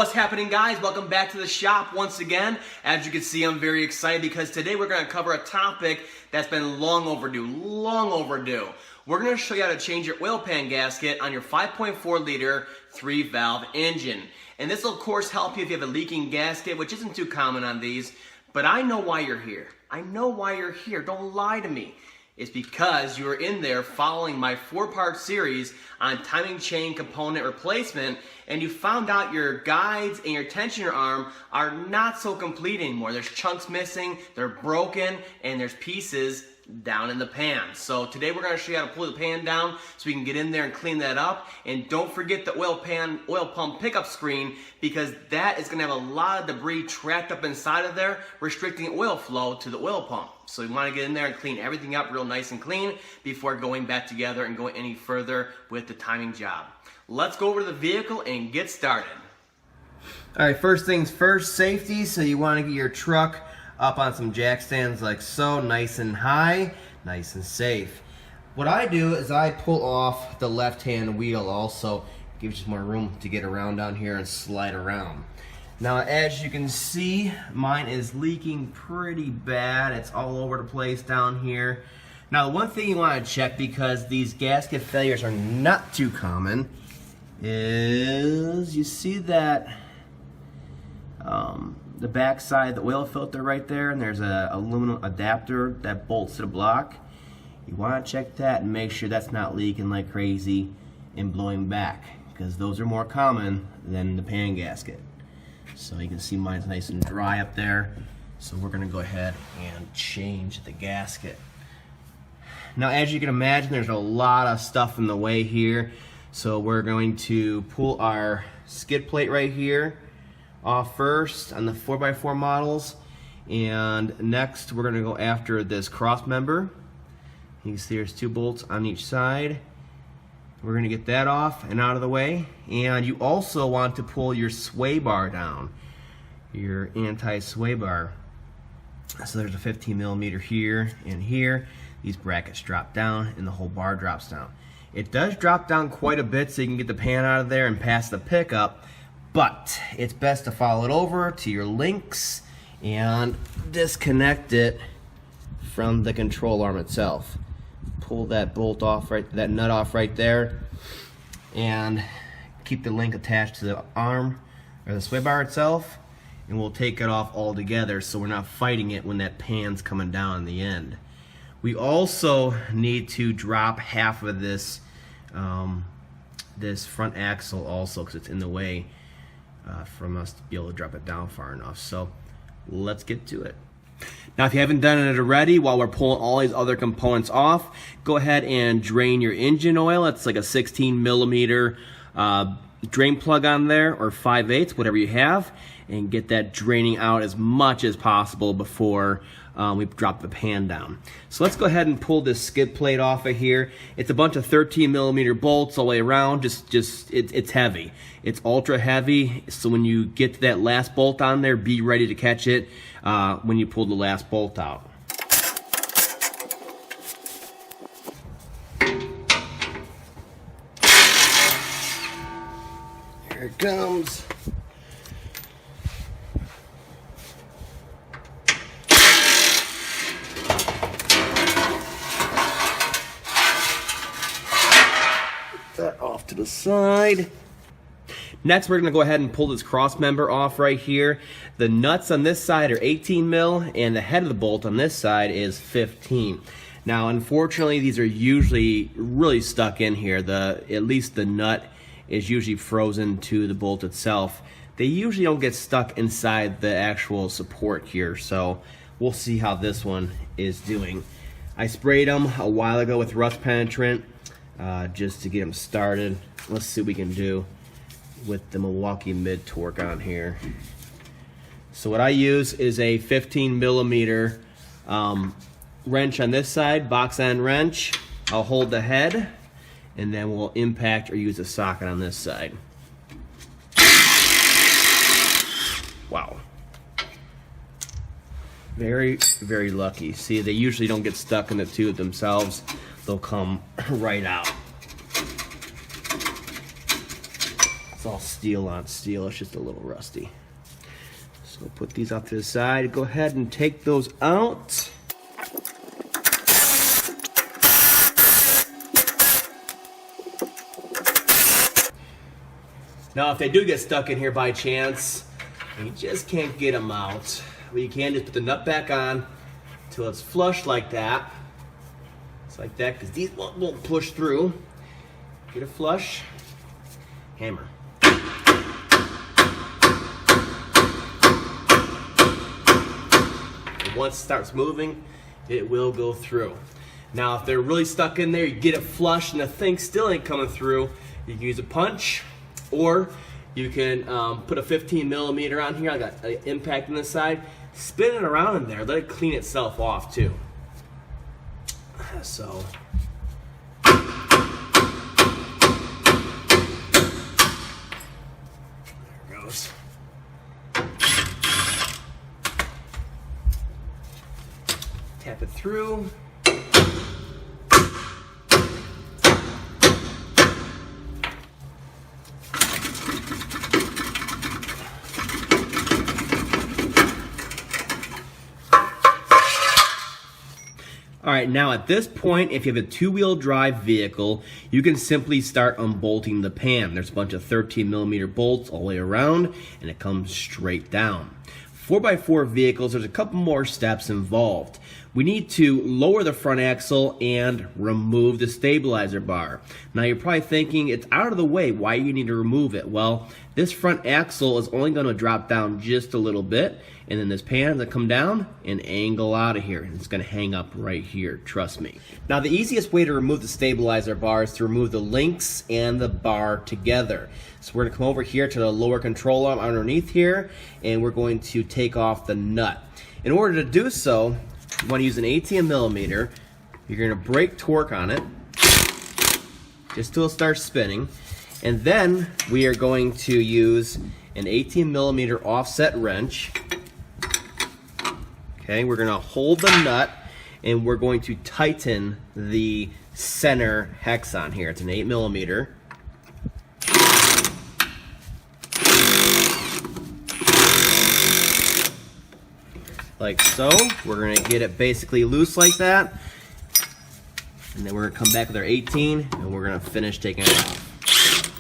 What's happening, guys? Welcome back to the shop once again. As you can see, I'm very excited because today we're going to cover a topic that's been long overdue. We're going to show you how to change your oil pan gasket on your 5.4 liter 3-valve engine. And this will of course help you if you have a leaking gasket, which isn't too common on these, but I know why you're here. Don't lie to me. It's because you were in there following my 4-part series on timing chain component replacement, and you found out your guides and your tensioner arm are not so complete anymore. There's chunks missing, they're broken, and there's pieces down in the pan. So today we're going to show you how to pull the pan down so we can get in there and clean that up. And don't forget the oil pump pickup screen, because that is going to have a lot of debris trapped up inside of there, restricting oil flow to the oil pump. So you want to get in there and clean everything up real nice and clean before going back together and going any further with the timing job. Let's go over to the vehicle and get started. Alright, first things first, safety. So you want to get your truck up on some jack stands like so, nice and high, nice and safe. What I do is I pull off the left-hand wheel also. Gives you more room to get around down here and slide around. Now, as you can see, mine is leaking pretty bad. It's all over the place down here. Now, the one thing you want to check, because these gasket failures are not too common, is you see that the back side, the oil filter right there, and there's a aluminum adapter that bolts to the block. You want to check that and make sure that's not leaking like crazy and blowing back, because those are more common than the pan gasket. So you can see mine's nice and dry up there. So we're going to go ahead and change the gasket. Now, as you can imagine, there's a lot of stuff in the way here. So we're going to pull our skid plate right here off first on the 4x4 models. And next we're going to go after this cross member. You can see there's 2 bolts on each side. We're going to get that off and out of the way. And you also want to pull your sway bar down, your anti-sway bar. So there's a 15 millimeter here and here. These brackets drop down and the whole bar drops down. It does drop down quite a bit so you can get the pan out of there and pass the pickup, but it's best to follow it over to your links and disconnect it from the control arm itself. Pull that bolt off, that nut off right there, and keep the link attached to the arm or the sway bar itself, and we'll take it off all together so we're not fighting it when that pan's coming down in the end. We also need to drop half of this this front axle also, because it's in the way from us to be able to drop it down far enough. So let's get to it. Now, if you haven't done it already, while we're pulling all these other components off, go ahead and drain your engine oil. It's like a 16 millimeter drain plug on there, or 5/8, whatever you have, and get that draining out as much as possible before we drop the pan down. So let's go ahead and pull this skid plate off of here. It's a bunch of 13 millimeter bolts all the way around. It's heavy. It's ultra heavy. So when you get to that last bolt on there, be ready to catch it when you pull the last bolt out. Here it comes. That off to the side. Next, we're going to go ahead and pull this cross member off right here. The nuts on this side are 18 mil, and the head of the bolt on this side is 15. Now, unfortunately, these are usually really stuck in here. At least the nut is usually frozen to the bolt itself. They usually don't get stuck inside the actual support here, so we'll see how this one is doing. I sprayed them a while ago with rust penetrant just to get them started. Let's see what we can do with the Milwaukee mid torque on here. So what I use is a 15 millimeter wrench on this side, box end wrench. I'll hold the head, and then we'll impact or use a socket on this side. Wow. Very, very lucky. See, they usually don't get stuck in the tube themselves. They'll come right out. It's all steel on steel, it's just a little rusty. So put these off to the side. Go ahead and take those out. Now if they do get stuck in here by chance, and you just can't get them out, well, you can just put the nut back on until it's flush like that. It's like that, because these won't push through. Get it flush, hammer. And once it starts moving, it will go through. Now if they're really stuck in there, you get it flush and the thing still ain't coming through, you can use a punch, or you can put a 15 millimeter on here. I got an impact on this side. Spin it around in there. Let it clean itself off too. So. There it goes. Tap it through. All right, now at this point, if you have a two-wheel drive vehicle, you can simply start unbolting the pan. There's a bunch of 13 millimeter bolts all the way around, and it comes straight down. 4x4 vehicles, there's a couple more steps involved. We need to lower the front axle and remove the stabilizer bar. Now you're probably thinking, it's out of the way, why do you need to remove it? Well, this front axle is only going to drop down just a little bit, and then this pan is going to come down and angle out of here. It's going to hang up right here, trust me. Now the easiest way to remove the stabilizer bar is to remove the links and the bar together. So we're going to come over here to the lower control arm underneath here, and we're going to take off the nut. In order to do so, you want to use an 18 millimeter. You're going to break torque on it just till it starts spinning, and then we are going to use an 18 millimeter offset wrench. Okay, we're going to hold the nut and we're going to tighten the center hex on here. It's an 8 millimeter. Like so. We're going to get it basically loose like that. And then we're going to come back with our 18 and we're going to finish taking it off.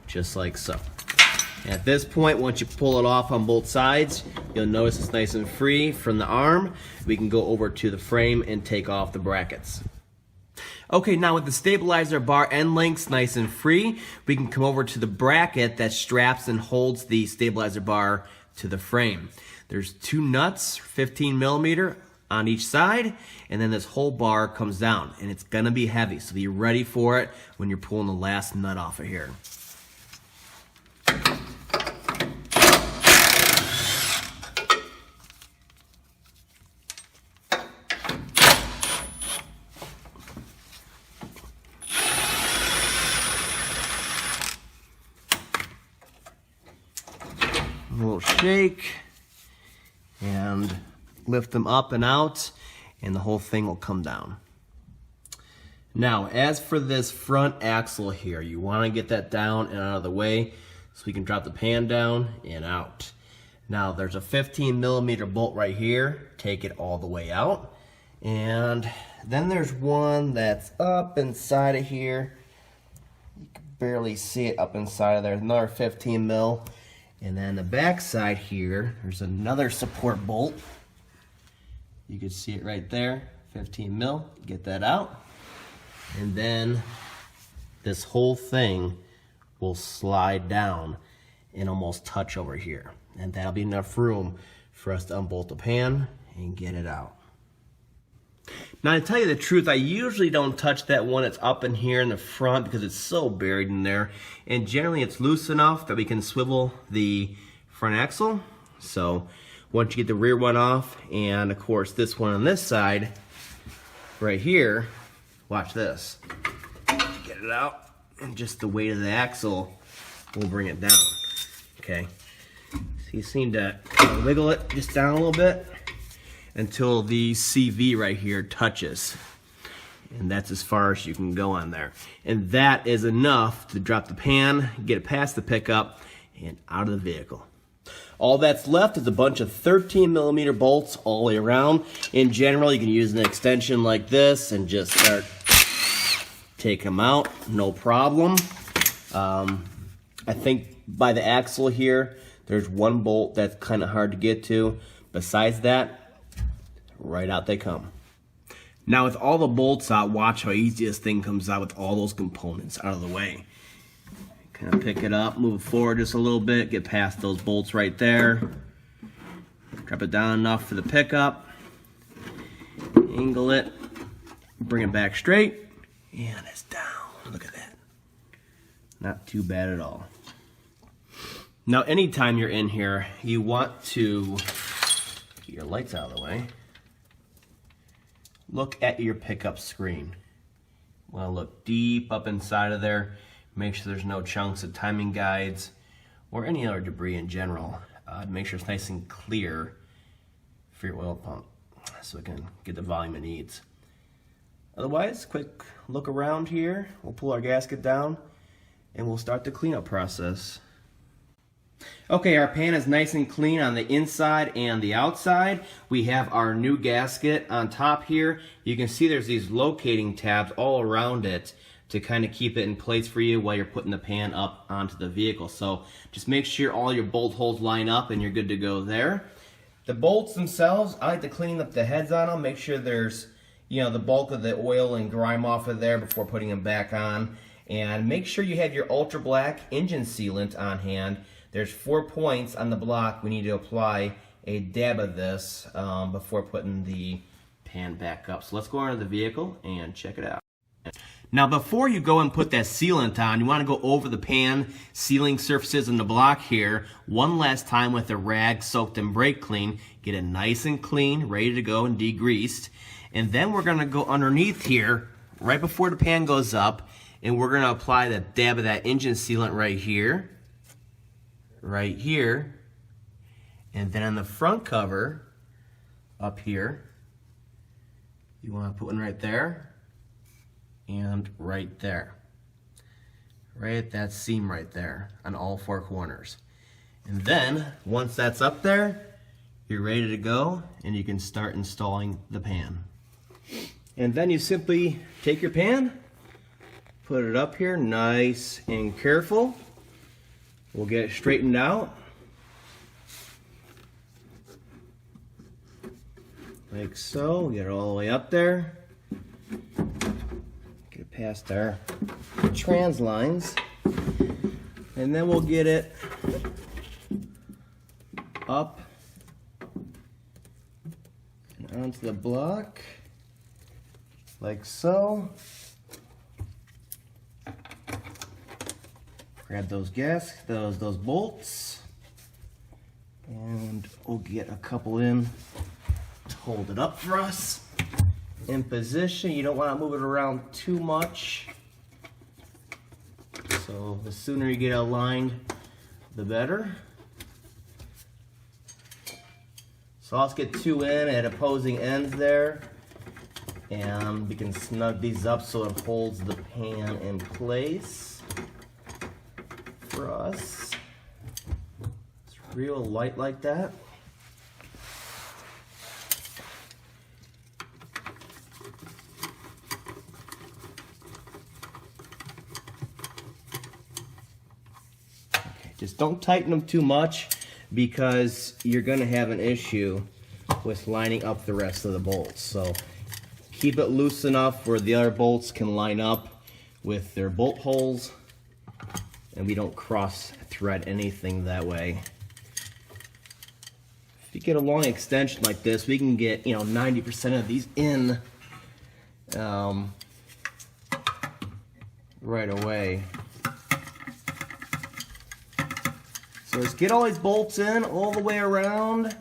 Just like so. And at this point, once you pull it off on both sides, you'll notice it's nice and free from the arm. We can go over to the frame and take off the brackets. Okay, now with the stabilizer bar end links nice and free, we can come over to the bracket that straps and holds the stabilizer bar to the frame. There's two nuts, 15 millimeter on each side, and then this whole bar comes down, and it's gonna be heavy, so be ready for it when you're pulling the last nut off of here. A little shake and lift them up and out, and the whole thing will come down. Now, as for this front axle here, you want to get that down and out of the way so we can drop the pan down and out. Now, there's a 15 millimeter bolt right here. Take it all the way out. And then there's one that's up inside of here. You can barely see it up inside of there. Another 15 mil. And then the back side here, there's another support bolt. You can see it right there, 15 mil, get that out. And then this whole thing will slide down and almost touch over here. And that'll be enough room for us to unbolt the pan and get it out. Now, to tell you the truth, I usually don't touch that one that's up in here in the front because it's so buried in there. And generally it's loose enough that we can swivel the front axle. So once you get the rear one off, and of course this one on this side, right here, watch this. Get it out, and just the weight of the axle will bring it down. Okay, so you seem to wiggle it just down a little bit until the CV right here touches. And that's as far as you can go on there. And that is enough to drop the pan, get it past the pickup, and out of the vehicle. All that's left is a bunch of 13mm bolts all the way around. In general, you can use an extension like this and just start taking them out, no problem. I think by the axle here, there's one bolt that's kind of hard to get to. Besides that, right out they come. Now with all the bolts out, watch how easy this thing comes out with all those components out of the way. Kind of pick it up, move it forward just a little bit, get past those bolts right there. Drop it down enough for the pickup. Angle it, bring it back straight, and it's down. Look at that. Not too bad at all. Now anytime you're in here, you want to get your lights out of the way. Look at your pickup screen. Want to look deep up inside of there. Make sure there's no chunks of timing guides or any other debris in general. Make sure it's nice and clear for your oil pump so it can get the volume it needs. Otherwise, quick look around here. We'll pull our gasket down and we'll start the cleanup process. Okay, our pan is nice and clean on the inside and the outside. We have our new gasket on top here. You can see there's these locating tabs all around it to kind of keep it in place for you while you're putting the pan up onto the vehicle. So just make sure all your bolt holes line up and you're good to go there. The bolts themselves, I like to clean up the heads on them, make sure there's, you know, the bulk of the oil and grime off of there before putting them back on. And make sure you have your ultra black engine sealant on hand. There's 4 points on the block. We need to apply a dab of this before putting the pan back up. So let's go into the vehicle and check it out. Now before you go and put that sealant on, you want to go over the pan sealing surfaces in the block here one last time with a rag soaked in brake clean. Get it nice and clean, ready to go and degreased. And then we're going to go underneath here right before the pan goes up, and we're going to apply the dab of that engine sealant right here. Right here, and then on the front cover up here, you want to put one right there and right there, right at that seam right there on all 4 corners. And then once that's up there, you're ready to go and you can start installing the pan. And then you simply take your pan, put it up here nice and careful. We'll get it straightened out, like so. Get it all the way up there. Get it past our trans lines. And then we'll get it up and onto the block, like so. Grab those those bolts, and we'll get a couple in to hold it up for us. In position, you don't want to move it around too much. So the sooner you get it aligned, the better. So let's get 2 in at opposing ends there, and we can snug these up so it holds the pan in place. For us, it's real light like that. Okay, just don't tighten them too much because you're going to have an issue with lining up the rest of the bolts. So keep it loose enough where the other bolts can line up with their bolt holes, and we don't cross thread anything that way. If you get a long extension like this, we can get 90% of these in right away. So let's get all these bolts in all the way around,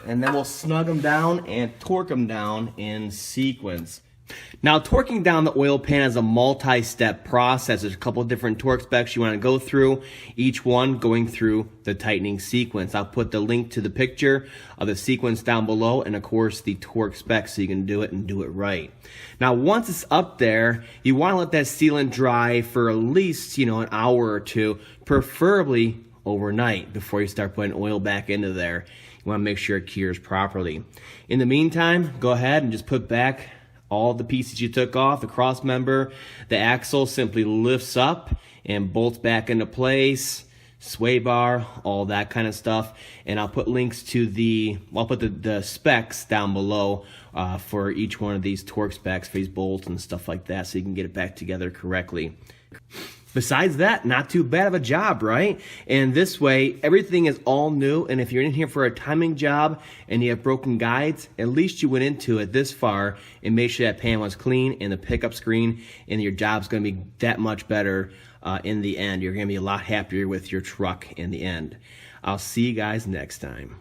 and then we'll snug them down and torque them down in sequence. Now, torquing down the oil pan is a multi-step process. There's a couple of different torque specs you want to go through, each one going through the tightening sequence. I'll put the link to the picture of the sequence down below, and of course the torque specs so you can do it and do it right. Now, once it's up there, you want to let that sealant dry for at least, an hour or two, preferably overnight before you start putting oil back into there. You want to make sure it cures properly. In the meantime, go ahead and just put back all the pieces you took off. The cross member, the axle simply lifts up and bolts back into place, sway bar, all that kind of stuff. And I'll put links to I'll put the specs down below for each one of these torque specs for these bolts and stuff like that, so you can get it back together correctly. Besides that, not too bad of a job, right? And this way, everything is all new, and if you're in here for a timing job and you have broken guides, at least you went into it this far and made sure that pan was clean and the pickup screen, and your job's going to be that much better in the end. You're going to be a lot happier with your truck in the end. I'll see you guys next time.